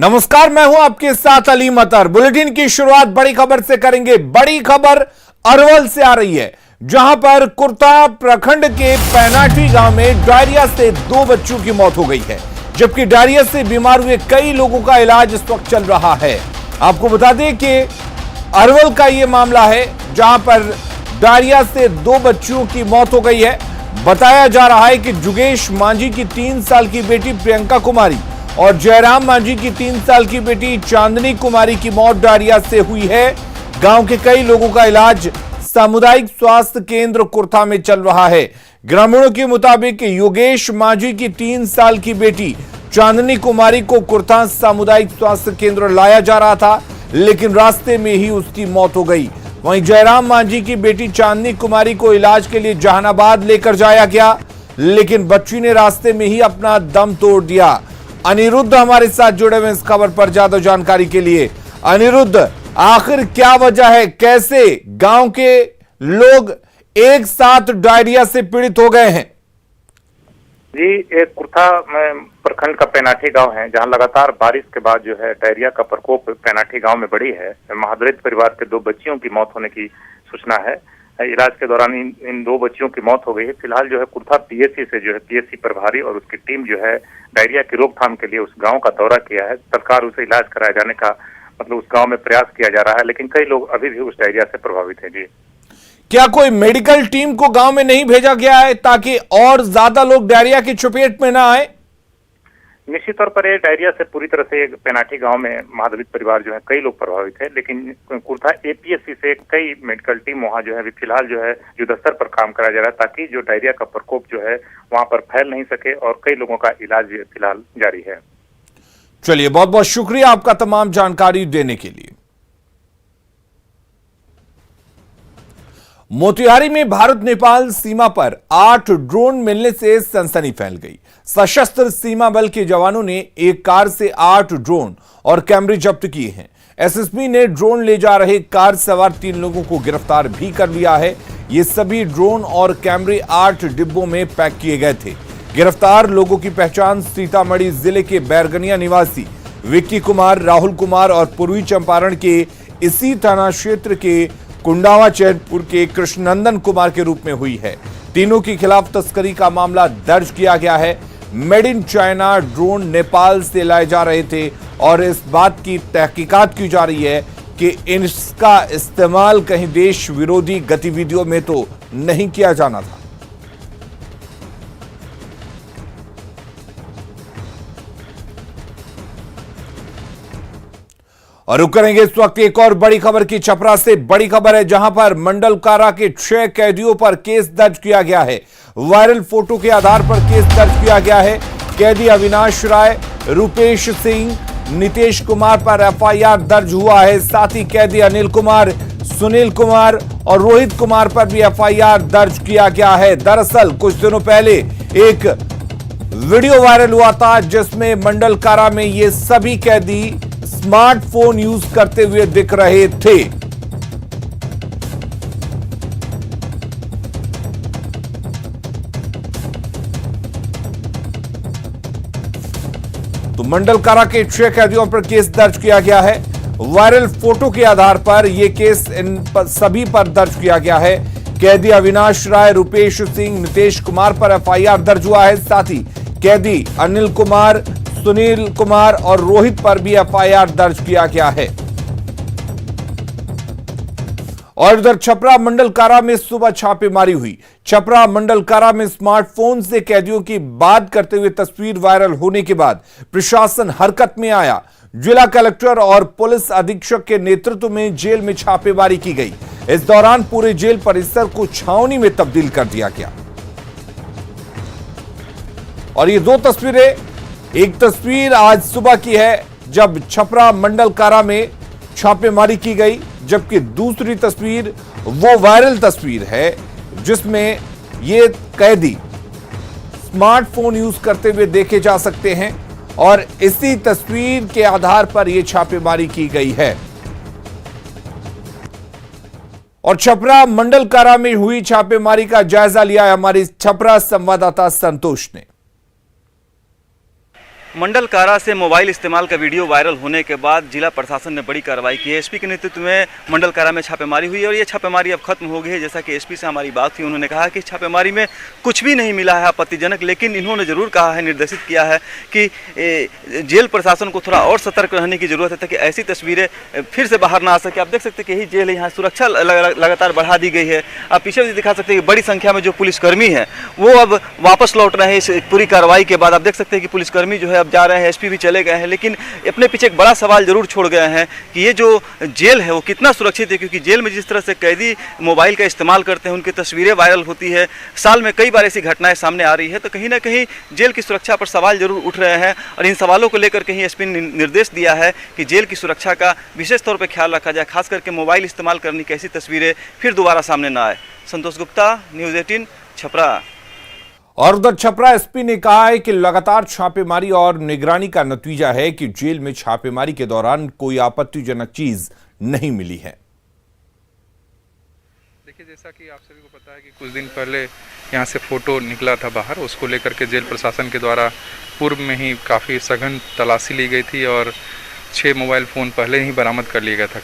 नमस्कार, मैं हूं आपके साथ अली मतर। बुलेटिन की शुरुआत बड़ी खबर से करेंगे। बड़ी खबर अरवल से आ रही है, जहां पर कुर्ता प्रखंड के पैनाटी गांव में डायरिया से 2 बच्चों की मौत हो गई है, जबकि डायरिया से बीमार हुए कई लोगों का इलाज इस वक्त चल रहा है। आपको बता दें कि अरवल का यह मामला है, जहां पर डायरिया से 2 बच्चों की मौत हो गई है। बताया जा रहा है कि जुगेश मांझी की 3 साल की बेटी प्रियंका कुमारी और जयराम मांझी की 3 साल की बेटी चांदनी कुमारी की मौत डायरिया से हुई है। गांव के कई लोगों का इलाज सामुदायिक स्वास्थ्य केंद्र कुर्था में चल रहा है। ग्रामीणों के मुताबिक योगेश मांझी की 3 साल की बेटी चांदनी कुमारी को कुर्था सामुदायिक स्वास्थ्य केंद्र लाया जा रहा था, लेकिन रास्ते में ही उसकी मौत हो गई। वहीं जयराम मांझी की बेटी चांदनी कुमारी को इलाज के लिए जहानाबाद लेकर जाया गया, लेकिन बच्ची ने रास्ते में ही अपना दम तोड़ दिया। अनिरुद्ध हमारे साथ जुड़े हुए इस खबर पर ज्यादा जानकारी के लिए। अनिरुद्ध, आखिर क्या वजह है, कैसे गांव के लोग एक साथ डायरिया से पीड़ित हो गए हैं? जी, एक कुर्था प्रखंड का पैनाठी गांव है, जहां लगातार बारिश के बाद जो है डायरिया का प्रकोप पैनाठी गांव में बढ़ी है। महादलित परिवार के 2 बच्चियों की मौत होने की सूचना है। इलाज के दौरान इन 2 बच्चियों की मौत हो गई है। फिलहाल जो है कुर्था पीएचसी से जो है पीएचसी प्रभारी और उसकी टीम जो है डायरिया की रोकथाम के लिए उस गांव का दौरा किया है। तत्काल उसे इलाज कराए जाने का उस गांव में प्रयास किया जा रहा है, लेकिन कई लोग अभी भी उस डायरिया से प्रभावित हैं। जी, क्या कोई मेडिकल टीम को गांव में नहीं भेजा गया है ताकि और ज्यादा लोग डायरिया की चपेट में ना आए? निश्चित तौर पर ये डायरिया से पूरी तरह से पैनाठी गांव में महादलित परिवार जो है कई लोग प्रभावित है, लेकिन कुर्था एपीएससी से कई मेडिकल टीम वहां जो है अभी फिलहाल जो है युद्ध स्तर पर काम कराया जा रहा है, ताकि जो डायरिया का प्रकोप जो है वहां पर फैल नहीं सके, और कई लोगों का इलाज फिलहाल जारी है। चलिए, बहुत बहुत शुक्रिया आपका तमाम जानकारी देने के लिए। मोतिहारी में भारत नेपाल सीमा पर 8 ड्रोन मिलने से सनसनी फैल गई। सशस्त्र सीमा बल के जवानों ने एक कार से 8 ड्रोन और कैमरे जब्त किए हैं। एसएसबी ने ड्रोन ले जा रहे कार सवार 3 लोगों को गिरफ्तार भी कर लिया है। ये सभी ड्रोन और कैमरे 8 डिब्बों में पैक किए गए थे। गिरफ्तार लोगों की पहचान सीतामढ़ी जिले के बैरगनिया निवासी विक्की कुमार, राहुल कुमार और पूर्वी चंपारण के इसी थाना क्षेत्र के कुंडावा चैनपुर के कृष्णनंदन कुमार के रूप में हुई है। तीनों के खिलाफ तस्करी का मामला दर्ज किया गया है। Made in China drone Nepal से लाए जा रहे थे और इस बात की तहकीकात की जा रही है कि इसका इस्तेमाल कहीं देश विरोधी गतिविधियों में तो नहीं किया जाना था। और रुक करेंगे इस वक्त एक और बड़ी खबर की। छपरा से बड़ी खबर है, जहां पर मंडल कारा के 6 कैदियों पर केस दर्ज किया गया है। वायरल फोटो के आधार पर केस दर्ज किया गया है। कैदी अविनाश राय, रूपेश सिंह, नितेश कुमार पर एफआईआर दर्ज हुआ है। साथ ही कैदी अनिल कुमार, सुनील कुमार और रोहित कुमार पर भी एफआईआर दर्ज किया गया है। दरअसल कुछ दिनों पहले एक वीडियो वायरल हुआ था, जिसमें मंडल कारा में ये सभी कैदी स्मार्टफोन यूज करते हुए दिख रहे थे। तो मंडल कारा के 6 कैदियों पर केस दर्ज किया गया है। वायरल फोटो के आधार पर यह केस इन सभी पर दर्ज किया गया है। कैदी अविनाश राय, रूपेश सिंह, नितेश कुमार पर एफआईआर दर्ज हुआ है। साथ ही कैदी अनिल कुमार, सुनील कुमार और रोहित पर भी एफआईआर दर्ज किया गया है। और इधर छपरा मंडल कारा में सुबह छापेमारी हुई। छपरा मंडल कारा में स्मार्टफोन से कैदियों की बात करते हुए तस्वीर वायरल होने के बाद प्रशासन हरकत में आया। जिला कलेक्टर और पुलिस अधीक्षक के नेतृत्व में जेल में छापेमारी की गई। इस दौरान पूरे जेल परिसर को छावनी में तब्दील कर दिया गया। और ये 2 तस्वीरें, एक तस्वीर आज सुबह की है जब छपरा मंडल कारा में छापेमारी की गई, जबकि दूसरी तस्वीर वो वायरल तस्वीर है जिसमें ये कैदी स्मार्टफोन यूज करते हुए देखे जा सकते हैं। और इसी तस्वीर के आधार पर यह छापेमारी की गई है। और छपरा मंडल कारा में हुई छापेमारी का जायजा लिया है हमारी छपरा संवाददाता संतोष ने। मंडल कारा से मोबाइल इस्तेमाल का वीडियो वायरल होने के बाद जिला प्रशासन ने बड़ी कार्रवाई की है। एसपी के नेतृत्व में मंडल कारा में छापेमारी हुई है और ये छापेमारी अब खत्म हो गई है। जैसा कि एसपी से हमारी बात थी, उन्होंने कहा कि छापेमारी में कुछ भी नहीं मिला है आपत्तिजनक, लेकिन इन्होंने ज़रूर कहा है, निर्देशित किया है कि जेल प्रशासन को थोड़ा और सतर्क रहने की ज़रूरत है ताकि ऐसी तस्वीरें फिर से बाहर ना आ सके। आप देख सकते हैं कि यही जेल है, यहाँ सुरक्षा लगातार बढ़ा दी गई है। आप पीछे भी दिखा सकते हैं कि बड़ी संख्या में जो पुलिसकर्मी हैं वो अब वापस लौट रहे हैं इस पूरी कार्रवाई के बाद। आप देख सकते हैं कि पुलिसकर्मी जो है अब जा रहे हैं, एसपी भी चले गए हैं, लेकिन अपने पीछे एक बड़ा सवाल जरूर छोड़ गए हैं कि ये जो जेल है वो कितना सुरक्षित है, क्योंकि जेल में जिस तरह से कैदी मोबाइल का इस्तेमाल करते हैं, उनकी तस्वीरें वायरल होती है, साल में कई बार ऐसी घटनाएं सामने आ रही है, तो कहीं ना कहीं जेल की सुरक्षा पर सवाल जरूर उठ रहे हैं। और इन सवालों को लेकर कहीं एसपी ने निर्देश दिया है कि जेल की सुरक्षा का विशेष तौर पर ख्याल रखा जाए, खास करके मोबाइल इस्तेमाल करने की ऐसी तस्वीरें फिर दोबारा सामने ना आए। संतोष गुप्ता, न्यूज़ 18, छपरा। और उधर छपरा एसपी ने कहा है कि लगातार छापेमारी और निगरानी का नतीजा है कि जेल में छापेमारी के दौरान कोई आपत्तिजनक चीज नहीं मिली है। देखिए, जैसा कि आप सभी को पता है कि कुछ दिन पहले यहाँ से फोटो निकला था बाहर, उसको लेकर के जेल प्रशासन के द्वारा पूर्व में ही काफ़ी सघन तलाशी ली गई थी और 6 मोबाइल फ़ोन पहले ही बरामद कर लिया गया था।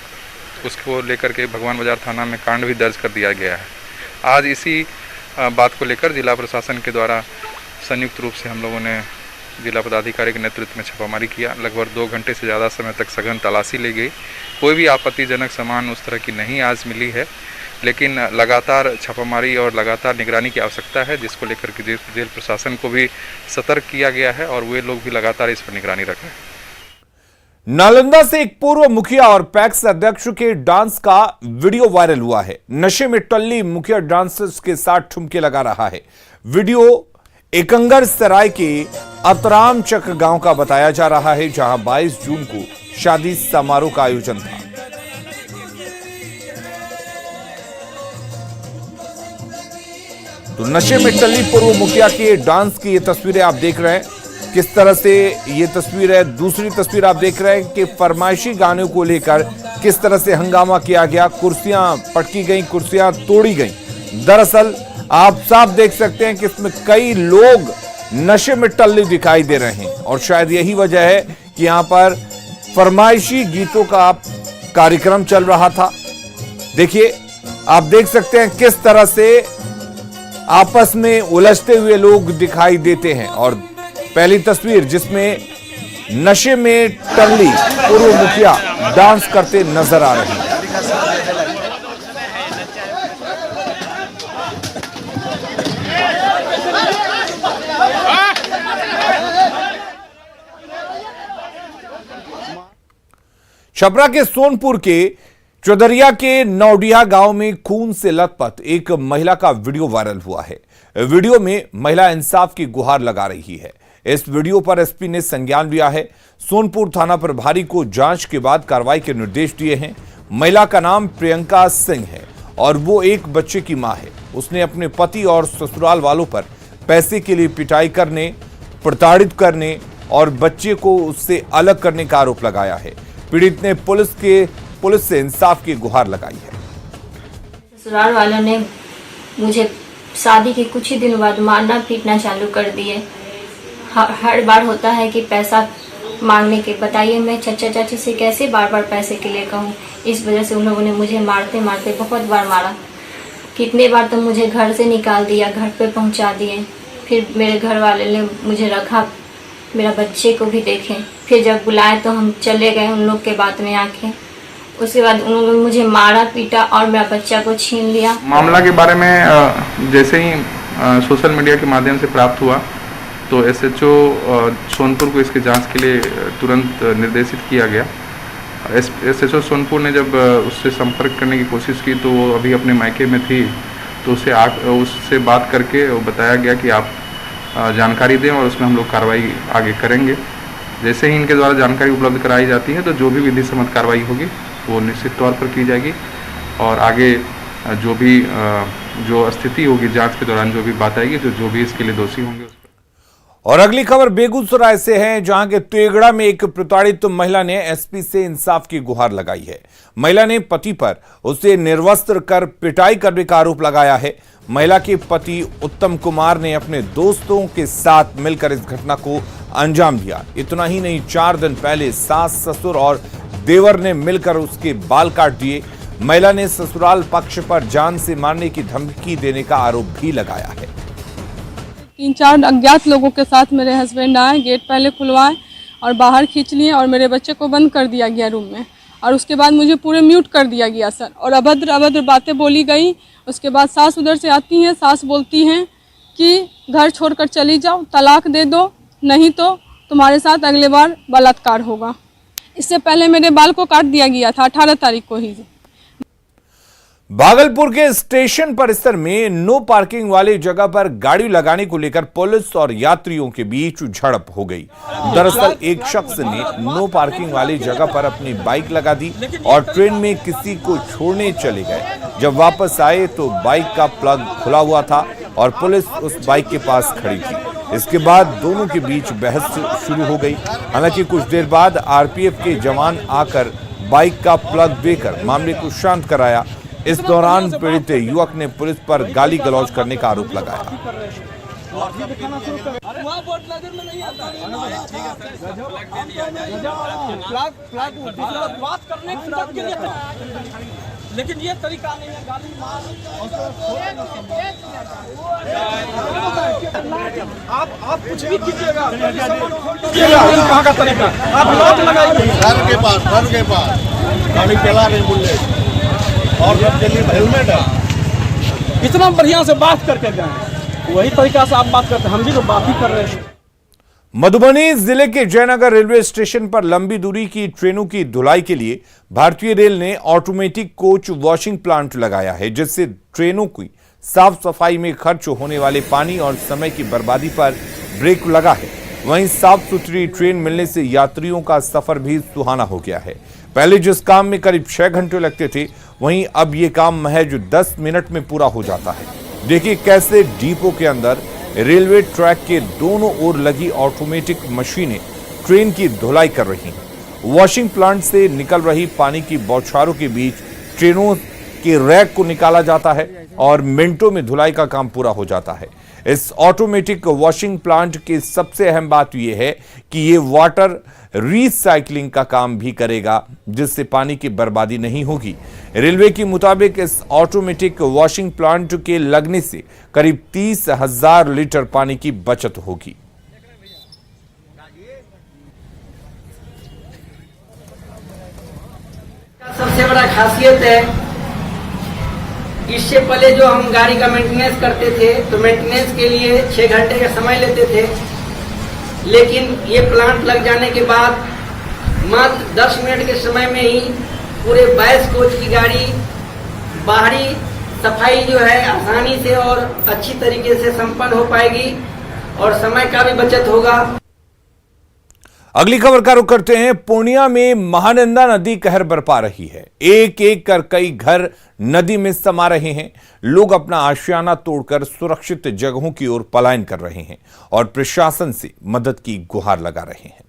उसको लेकर के भगवान बाजार थाना में कांड भी दर्ज कर दिया गया है। आज इसी बात को लेकर जिला प्रशासन के द्वारा संयुक्त रूप से हम लोगों ने जिला पदाधिकारी के नेतृत्व में छापामारी किया। लगभग 2 घंटे से ज़्यादा समय तक सघन तलाशी ली गई। कोई भी आपत्तिजनक सामान उस तरह की नहीं आज मिली है, लेकिन लगातार छापामारी और लगातार निगरानी की आवश्यकता है, जिसको लेकर के जेल प्रशासन को भी सतर्क किया गया है और वे लोग भी लगातार इस पर निगरानी रख रहे हैं। नालंदा से एक पूर्व मुखिया और पैक्स अध्यक्ष के डांस का वीडियो वायरल हुआ है। नशे में टल्ली मुखिया डांसर्स के साथ ठुमके लगा रहा है। वीडियो एकंगर सराय के अतरामचक गांव का बताया जा रहा है, जहां 22 जून को शादी समारोह का आयोजन था। तो नशे में टल्ली पूर्व मुखिया के डांस की ये तस्वीरें आप देख रहे हैं, किस तरह से ये तस्वीर है। दूसरी तस्वीर आप देख रहे हैं कि फरमाइशी गानों को लेकर किस तरह से हंगामा किया गया, कुर्सियां पटकी गई, कुर्सियां तोड़ी गई। दरअसल आप साफ देख सकते हैं कि इसमें कई लोग नशे में टल्ले दिखाई दे रहे हैं और शायद यही वजह है कि यहां पर फरमाइशी गीतों का कार्यक्रम चल रहा था। देखिए, आप देख सकते हैं किस तरह से आपस में उलझते हुए लोग दिखाई देते हैं। और पहली तस्वीर जिसमें नशे में टल्ली पूर्व मुखिया डांस करते नजर आ रहे हैं। छपरा के सोनपुर के चौधरिया के नौडिया गांव में खून से लथपथ एक महिला का वीडियो वायरल हुआ है। वीडियो में महिला इंसाफ की गुहार लगा रही है। इस वीडियो पर एसपी ने संज्ञान लिया है। सोनपुर थाना प्रभारी को जांच के बाद कार्रवाई के निर्देश दिए हैं। महिला का नाम प्रियंका सिंह है और वो एक बच्चे की मां है। उसने अपने पति और ससुराल वालों पर पैसे के लिए पिटाई करने, प्रताड़ित करने और बच्चे को उससे अलग करने का आरोप लगाया है। पीड़ित ने पुलिस से इंसाफ की गुहार लगाई है। ससुराल वालों ने मुझे शादी के कुछ ही दिन बाद मारना पीटना चालू कर दिए। हर बार होता है कि पैसा मांगने के, बताइए मैं चाचा चाची से कैसे बार बार पैसे के लिए कहूँ। इस वजह से उन लोगों ने मुझे मारते मारते बहुत बार मारा। कितने बार तो मुझे घर से निकाल दिया, घर पे पहुँचा दिए। फिर मेरे घर वाले ने मुझे रखा, मेरा बच्चे को भी देखे। फिर जब बुलाए तो हम चले गए उन लोग के बात में आके। उसके बाद उन्होंने मुझे मारा पीटा और मेरा बच्चा को छीन लिया। मामला के बारे में जैसे ही सोशल मीडिया के माध्यम से प्राप्त हुआ तो एसएचओ सोनपुर को इसके जांच के लिए तुरंत निर्देशित किया गया। एसएचओ सोनपुर ने जब उससे संपर्क करने की कोशिश की तो वो अभी अपने मायके में थी, तो उससे बात करके वो बताया गया कि आप जानकारी दें और उसमें हम लोग कार्रवाई आगे करेंगे। जैसे ही इनके द्वारा जानकारी उपलब्ध कराई जाती है तो जो भी विधि सम्मत कार्रवाई होगी वो निश्चित तौर पर की जाएगी और आगे जो स्थिति होगी जांच के दौरान जो भी बात आएगी, जो भी इसके लिए दोषी होंगे। और अगली खबर बेगूसराय से है, जहां के तेगड़ा में एक प्रताड़ित महिला ने एसपी से इंसाफ की गुहार लगाई है। महिला ने पति पर उसे निर्वस्त्र कर पिटाई करने का आरोप लगाया है। महिला के पति उत्तम कुमार ने अपने दोस्तों के साथ मिलकर इस घटना को अंजाम दिया। इतना ही नहीं, 4 दिन पहले सास, ससुर और देवर ने मिलकर उसके बाल काट दिए। महिला ने ससुराल पक्ष पर जान से मारने की धमकी देने का आरोप भी लगाया है। 3-4 अज्ञात लोगों के साथ मेरे हस्बैंड आए, गेट पहले खुलवाए और बाहर खींच लिए और मेरे बच्चे को बंद कर दिया गया रूम में, और उसके बाद मुझे पूरे म्यूट कर दिया गया सर, और अभद्र बातें बोली गई। उसके बाद सास उधर से आती हैं, सास बोलती हैं कि घर छोड़कर चली जाओ, तलाक दे दो, नहीं तो तुम्हारे साथ अगले बार बलात्कार होगा। इससे पहले मेरे बाल को काट दिया गया था 18 तारीख को ही। भागलपुर के स्टेशन परिसर में नो पार्किंग वाली जगह पर गाड़ी लगाने को लेकर पुलिस और यात्रियों के बीच झड़प हो गई। दरअसल एक शख्स ने नो पार्किंग वाली जगह पर अपनी बाइक लगा दी और ट्रेन में किसी को छोड़ने चले गए। जब वापस आए तो बाइक का प्लग खुला हुआ था और पुलिस उस बाइक के पास खड़ी थी। इसके बाद दोनों के बीच बहस शुरू हो गई। हालांकि कुछ देर बाद आरपीएफ के जवान आकर बाइक का प्लग देकर मामले को शांत कराया। इस दौरान पीड़ित युवक ने पुलिस पर गाली गलौज करने का आरोप लगाया। लेकिन ये तरीका नहीं है, गाली मार। आप कुछ भी कीजिएगा, कहाँ का तरीका? आप लॉक लगाइए घर के पास गाड़ी चला रहे बोले, और हेलमेट है। इतना बढ़िया से बात करके गए, वही तरीका से आप बात करते हैं, हम भी तो बात ही कर रहे हैं। मधुबनी जिले के जयनगर रेलवे स्टेशन पर लंबी दूरी की ट्रेनों की धुलाई के लिए भारतीय रेल ने ऑटोमेटिक कोच वॉशिंग प्लांट लगाया है, जिससे ट्रेनों की साफ सफाई में खर्च होने वाले पानी और समय की बर्बादी पर ब्रेक लगा है। वहीं साफ सुथरी ट्रेन मिलने से यात्रियों का सफर भी सुहाना हो गया है। पहले जिस काम में करीब 6 घंटे लगते थे, वहीं अब ये काम महज 10 मिनट में पूरा हो जाता है। देखिए कैसे डिपो के अंदर रेलवे ट्रैक के दोनों ओर लगी ऑटोमेटिक मशीनें ट्रेन की धुलाई कर रही हैं। वॉशिंग प्लांट से निकल रही पानी की बौछारों के बीच ट्रेनों के रैक को निकाला जाता है और मिनटों में धुलाई का काम पूरा हो जाता है। इस ऑटोमेटिक वॉशिंग प्लांट की सबसे अहम बात यह है कि ये वाटर रिसाइकलिंग का काम भी करेगा, जिससे पानी की बर्बादी नहीं होगी। रेलवे के मुताबिक इस ऑटोमेटिक वॉशिंग प्लांट के लगने से करीब 30,000 लीटर पानी की बचत होगी। सबसे बड़ा खासियत है, इससे पहले जो हम गाड़ी का मेंटेनेंस करते थे तो मेंटेनेंस के लिए 6 घंटे का समय लेते थे, लेकिन ये प्लांट लग जाने के बाद मात्र 10 मिनट के समय में ही पूरे 22 कोच की गाड़ी बाहरी सफाई जो है आसानी से और अच्छी तरीके से संपन्न हो पाएगी और समय का भी बचत होगा। अगली खबर का रुख करते हैं। पूर्णिया में महानंदा नदी कहर बरपा रही है। एक एक कर कई घर नदी में समा रहे हैं। लोग अपना आशियाना तोड़कर सुरक्षित जगहों की ओर पलायन कर रहे हैं और प्रशासन से मदद की गुहार लगा रहे हैं।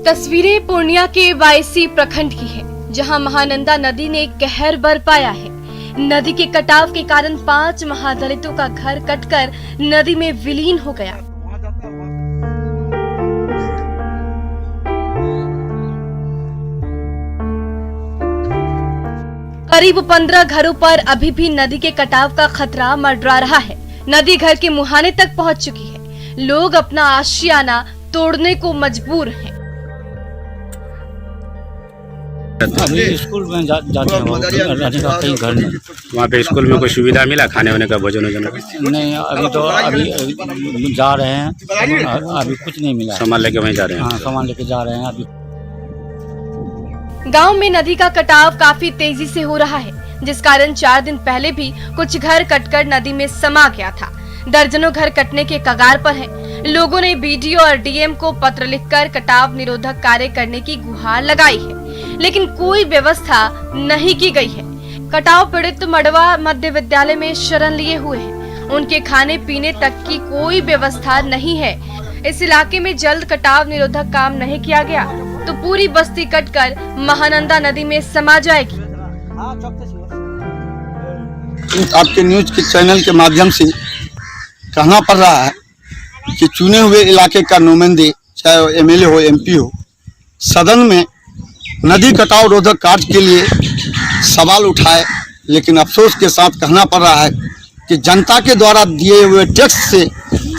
तस्वीरें पूर्णिया के वायसी प्रखंड की है, जहां महानंदा नदी ने कहर बरपाया है। नदी के कटाव के कारण 5 महादलितों का घर कटकर नदी में विलीन हो गया। करीब 15 घरों पर अभी भी नदी के कटाव का खतरा मंडरा रहा है। नदी घर के मुहाने तक पहुंच चुकी है। लोग अपना आशियाना तोड़ने को मजबूर हैं। अभी स्कूल में जाते हैं, रहने का कहीं घर नहीं। वहाँ पे स्कूल में कोई सुविधा मिला खाने वाने का, भोजन वोजन? नहीं, अभी तो अभी जा रहे हैं, अभी कुछ नहीं मिला। सामान लेके वहीं जा रहे हैं? हाँ, सामान लेके जा रहे हैं। अभी गांव में नदी का कटाव काफी तेजी से हो रहा है, जिस कारण 4 दिन पहले भी कुछ घर कटकर नदी में समा गया था। दर्जनों घर कटने के कगार पर हैं। लोगों ने बीडीओ और डीएम को पत्र लिखकर कटाव निरोधक कार्य करने की गुहार लगाई है, लेकिन कोई व्यवस्था नहीं की गई है। कटाव पीड़ित मडवा मध्य विद्यालय में शरण लिए हुए हैं। उनके खाने पीने तक की कोई व्यवस्था नहीं है। इस इलाके में जल्द कटाव निरोधक काम नहीं किया गया तो पूरी बस्ती कटकर महानंदा नदी में समा जाएगी। आपके न्यूज के चैनल के माध्यम से कहना पड़ रहा है कि चुने हुए इलाके का नुमाइंदे, चाहे वो एमएलए हो, एमपी हो, सदन में नदी कटाव रोधक कार्य के लिए सवाल उठाए, लेकिन अफसोस के साथ कहना पड़ रहा है कि जनता के द्वारा दिए हुए टैक्स से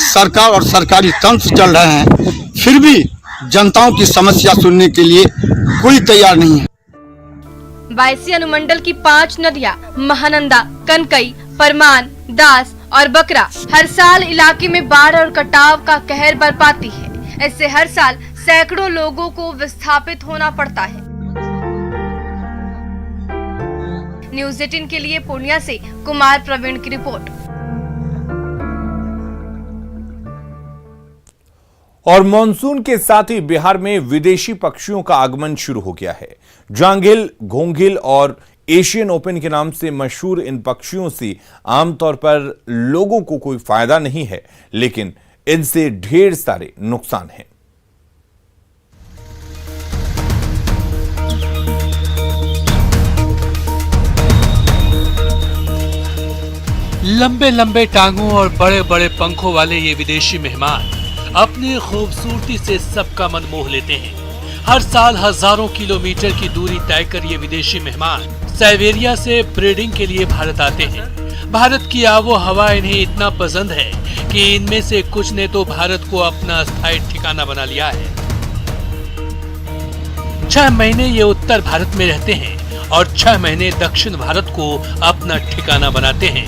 सरकार और सरकारी तंत्र चल रहे हैं, फिर भी जनताओं की समस्या सुनने के लिए कोई तैयार नहीं है। बायसी अनुमंडल की 5 नदियां महानंदा, कनकई, परमान, दास और बकरा हर साल इलाके में बाढ़ और कटाव का कहर बरपाती है। इससे हर साल सैकड़ों लोगों को विस्थापित होना पड़ता है। न्यूज़ 18 के लिए पूर्णिया से कुमार प्रवीण की रिपोर्ट। और मॉनसून के साथ ही बिहार में विदेशी पक्षियों का आगमन शुरू हो गया है। जांगिल, घोंघिल और एशियन ओपन के नाम से मशहूर इन पक्षियों से आमतौर पर लोगों को कोई फायदा नहीं है, लेकिन इनसे ढेर सारे नुकसान हैं। लंबे लंबे टांगों और बड़े बड़े पंखों वाले ये विदेशी मेहमान अपनी खूबसूरती से सबका मन मोह लेते हैं। हर साल हजारों किलोमीटर की दूरी तय कर ये विदेशी मेहमान साइबेरिया से ब्रीडिंग के लिए भारत आते हैं। भारत की आबो हवा इन्हें इतना पसंद है कि इनमें से कुछ ने तो भारत को अपना स्थायी ठिकाना बना लिया है। 6 महीने ये उत्तर भारत में रहते हैं और 6 महीने दक्षिण भारत को अपना ठिकाना बनाते हैं।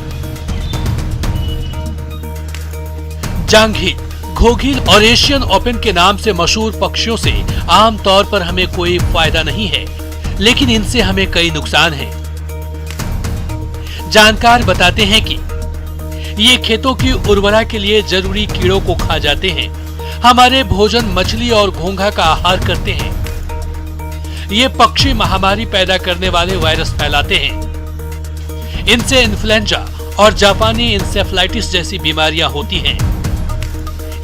जांघिल, घोंघिल और एशियन ओपन के नाम से मशहूर पक्षियों से आमतौर पर हमें कोई फायदा नहीं है, लेकिन इनसे हमें कई नुकसान हैं। जानकार बताते हैं कि ये खेतों की उर्वरा के लिए जरूरी कीड़ों को खा जाते हैं, हमारे भोजन मछली और घोंघा का आहार करते हैं। ये पक्षी महामारी पैदा करने वाले वायरस फैलाते हैं। इनसे इन्फ्लुएंजा और जापानी इंसेफ्लाइटिस जैसी बीमारियां होती हैं।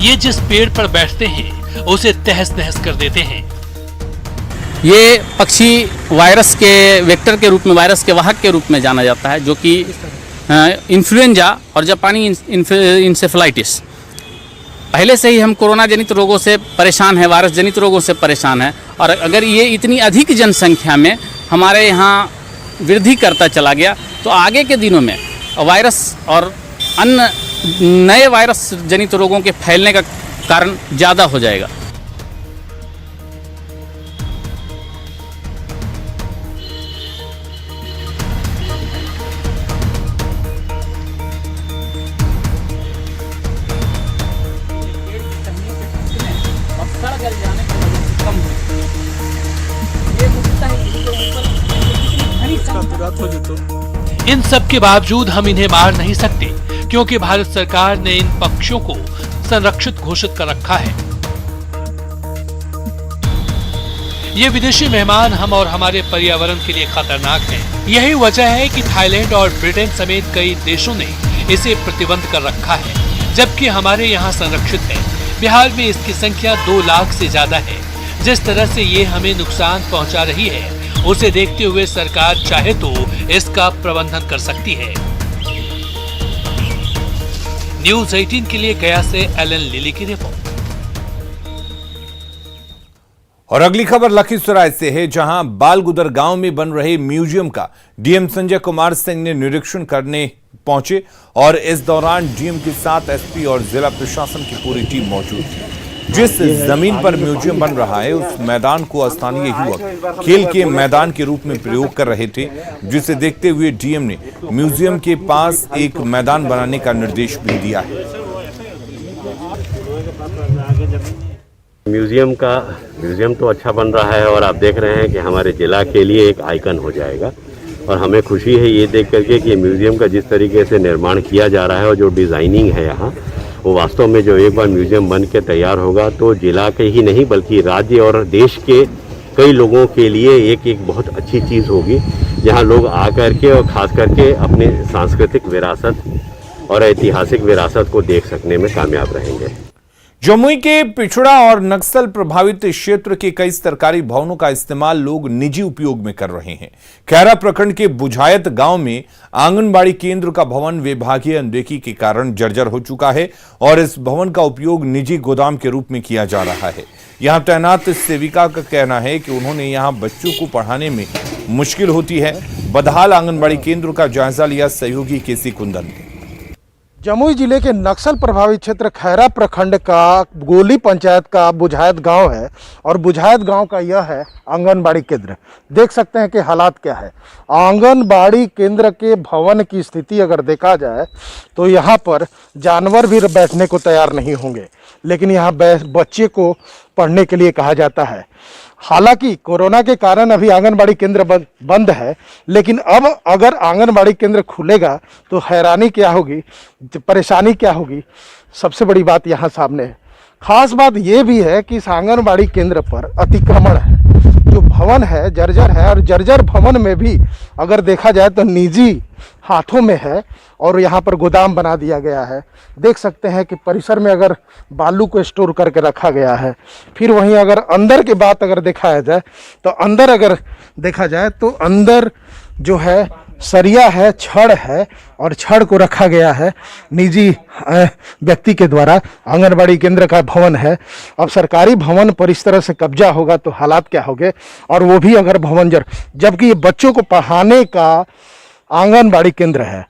ये जिस पेड़ पर बैठते हैं उसे तहस नहस कर देते हैं। ये पक्षी वायरस के वेक्टर के रूप में, वायरस के वाहक के रूप में जाना जाता है, जो कि इन्फ्लुएंजा और जापानी इंसेफ्लाइटिस। पहले से ही हम कोरोना जनित रोगों से परेशान हैं, वायरस जनित रोगों से परेशान हैं, और अगर ये इतनी अधिक जनसंख्या में हमारे यहाँ वृद्धि करता चला गया तो आगे के दिनों में वायरस और अन्य नए वायरस जनित रोगों के फैलने का कारण ज़्यादा हो जाएगा। इन सब के बावजूद हम इन्हें मार नहीं सकते, क्योंकि भारत सरकार ने इन पक्षियों को संरक्षित घोषित कर रखा है। ये विदेशी मेहमान हम और हमारे पर्यावरण के लिए खतरनाक हैं। यही वजह है कि थाईलैंड और ब्रिटेन समेत कई देशों ने इसे प्रतिबंध कर रखा है, जबकि हमारे यहाँ संरक्षित है। बिहार में इसकी संख्या 2 लाख से ज्यादा है। जिस तरह से ये हमें नुकसान पहुँचा रही है, उसे देखते हुए सरकार चाहे तो इसका प्रबंधन कर सकती है। न्यूज़ 18 के लिए गया से एलन लिली की रिपोर्ट। और अगली खबर लखीसराय से है, जहां बालगुदर गांव में बन रहे म्यूजियम का डीएम संजय कुमार सिंह ने निरीक्षण करने पहुंचे, और इस दौरान डीएम के साथ एसपी और जिला प्रशासन की पूरी टीम मौजूद थी। जिस जमीन पर म्यूजियम बन रहा है उस मैदान को स्थानीय युवक खेल के मैदान के रूप में प्रयोग कर रहे थे, जिसे देखते हुए डीएम ने म्यूजियम के पास एक मैदान बनाने का निर्देश भी दिया है। म्यूजियम तो अच्छा बन रहा है, और आप देख रहे हैं कि हमारे जिला के लिए एक आइकन हो जाएगा, और हमें खुशी है ये देख करके कि म्यूजियम का जिस तरीके से निर्माण किया जा रहा है और जो डिज़ाइनिंग है यहाँ, वो वास्तव में जो एक बार म्यूजियम बन के तैयार होगा तो जिला के ही नहीं बल्कि राज्य और देश के कई लोगों के लिए एक बहुत अच्छी चीज़ होगी, जहाँ लोग आ करके और ख़ास करके अपनी सांस्कृतिक विरासत और ऐतिहासिक विरासत को देख सकने में कामयाब रहेंगे। जमुई के पिछड़ा और नक्सल प्रभावित क्षेत्र के कई सरकारी भवनों का इस्तेमाल लोग निजी उपयोग में कर रहे हैं। खैरा प्रखंड के बुझायत गांव में आंगनबाड़ी केंद्र का भवन विभागीय अनदेखी के कारण जर्जर हो चुका है और इस भवन का उपयोग निजी गोदाम के रूप में किया जा रहा है। यहां तैनात सेविका का कहना है कि उन्होंने यहां बच्चों को पढ़ाने में मुश्किल होती है। बदहाल आंगनबाड़ी केंद्र का जायजा लिया सहयोगी केसी कुंदन ने। जमुई जिले के नक्सल प्रभावित क्षेत्र खैरा प्रखंड का गोली पंचायत का बुझायत गांव है और बुझायत गांव का यह है आंगनबाड़ी केंद्र। देख सकते हैं कि हालात क्या है। आंगनबाड़ी केंद्र के भवन की स्थिति अगर देखा जाए तो यहाँ पर जानवर भी बैठने को तैयार नहीं होंगे, लेकिन यहाँ बच्चे को पढ़ने के लिए कहा जाता है। हालांकि कोरोना के कारण अभी आंगनबाड़ी केंद्र बंद है, लेकिन अब अगर आंगनबाड़ी केंद्र खुलेगा तो हैरानी क्या होगी, परेशानी क्या होगी, सबसे बड़ी बात यहाँ सामने है। खास बात यह भी है कि इस आंगनबाड़ी केंद्र पर अतिक्रमण है, जो भवन है जर्जर है और जर्जर भवन में भी अगर देखा जाए तो निजी हाथों में है और यहाँ पर गोदाम बना दिया गया है। देख सकते हैं कि परिसर में अगर बालू को स्टोर करके रखा गया है। फिर वहीं अगर अंदर की बात अगर देखा जाए तो अंदर अगर देखा जाए तो अंदर जो है सरिया है, छड़ है और छड़ को रखा गया है निजी व्यक्ति के द्वारा। आंगनबाड़ी केंद्र का भवन है। अब सरकारी भवन पर इस तरह से कब्जा होगा तो हालात क्या होंगे, और वो भी अगर भवन जबकि ये बच्चों को पढ़ाने का आंगनबाड़ी केंद्र है।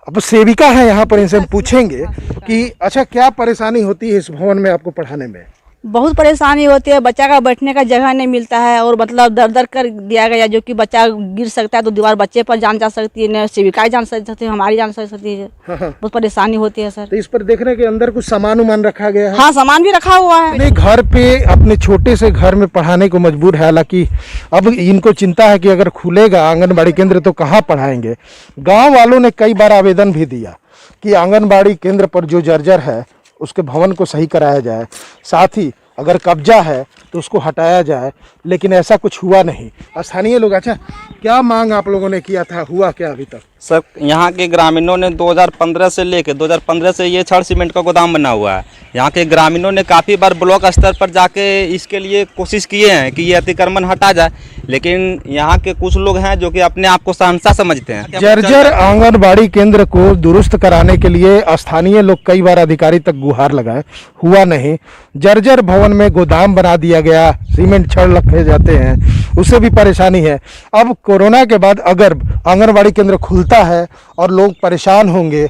अब सेविका है यहाँ पर, इनसे हम पूछेंगे कि अच्छा क्या परेशानी होती है इस भवन में आपको पढ़ाने में? बहुत परेशानी होती है, बच्चा का बैठने का जगह नहीं मिलता है और मतलब दर दर कर दिया गया, जो कि बच्चा गिर सकता है तो दीवार बच्चे पर जान जा सकती है, न सेविकाएं जान सकती है, हमारी जान सकती है। बहुत परेशानी होती है सर। तो इस पर देखने के अंदर कुछ सामान उमान रखा गया है? हाँ, सामान भी रखा हुआ है। अपने घर पे अपने छोटे से घर में पढ़ाने को मजबूर है। हालांकि अब इनको चिंता है कि अगर खुलेगा आंगनबाड़ी केंद्र तो कहाँ पढ़ाएंगे। गाँव वालों ने कई बार आवेदन भी दिया कि आंगनबाड़ी केंद्र पर जो जर्जर है उसके भवन को सही कराया जाए, साथ ही अगर कब्जा है तो उसको हटाया जाए, लेकिन ऐसा कुछ हुआ नहीं। स्थानीय लोग, अच्छा क्या मांग आप लोगों ने किया था, हुआ क्या अभी तक? सर, यहाँ के ग्रामीणों ने 2015 से लेकर 2015 से ये छड़ सीमेंट का गोदाम बना हुआ है। यहाँ के ग्रामीणों ने काफ़ी बार ब्लॉक स्तर पर जाके इसके लिए कोशिश किए हैं कि ये अतिक्रमण हटा जाए, लेकिन यहाँ के कुछ लोग हैं जो कि अपने आप को शहंशाह समझते हैं। जर्जर आंगनबाड़ी केंद्र को दुरुस्त कराने के लिए स्थानीय लोग कई बार अधिकारी तक गुहार लगाए, हुआ नहीं। जर्जर भवन में गोदाम बना दिया गया, सीमेंट छड़ रखे जाते हैं, उससे भी परेशानी है। अब कोरोना के बाद अगर आंगनबाड़ी केंद्र खुलता है और लोग परेशान होंगे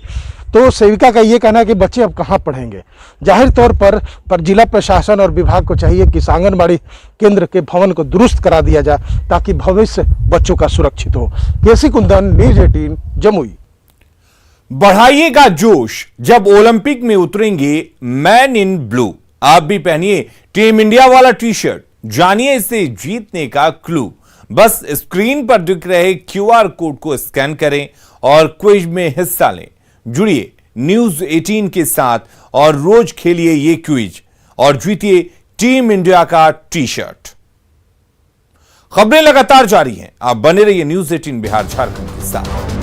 तो सेविका का ये कहना है कि बच्चे अब कहाँ पढ़ेंगे। जाहिर तौर पर जिला प्रशासन और विभाग को चाहिए कि आंगनबाड़ी केंद्र के भवन को दुरुस्त करा दिया जाए ताकि भविष्य बच्चों का सुरक्षित हो। केसी कुंदन, न्यूज़ 18 जमुई। बढ़ाइएगा जोश, जब ओलंपिक में उतरेंगे मैन इन ब्लू। आप भी पहनिए टीम इंडिया वाला टी शर्ट, जानिए इसे जीतने का क्लू। बस स्क्रीन पर दिख रहे QR कोड को स्कैन करें और क्विज में हिस्सा लें। जुड़िए न्यूज़ 18 के साथ और रोज खेलिए ये क्विज और जीतिए टीम इंडिया का टी शर्ट। खबरें लगातार जारी हैं, आप बने रहिए न्यूज़ 18 बिहार झारखंड के साथ।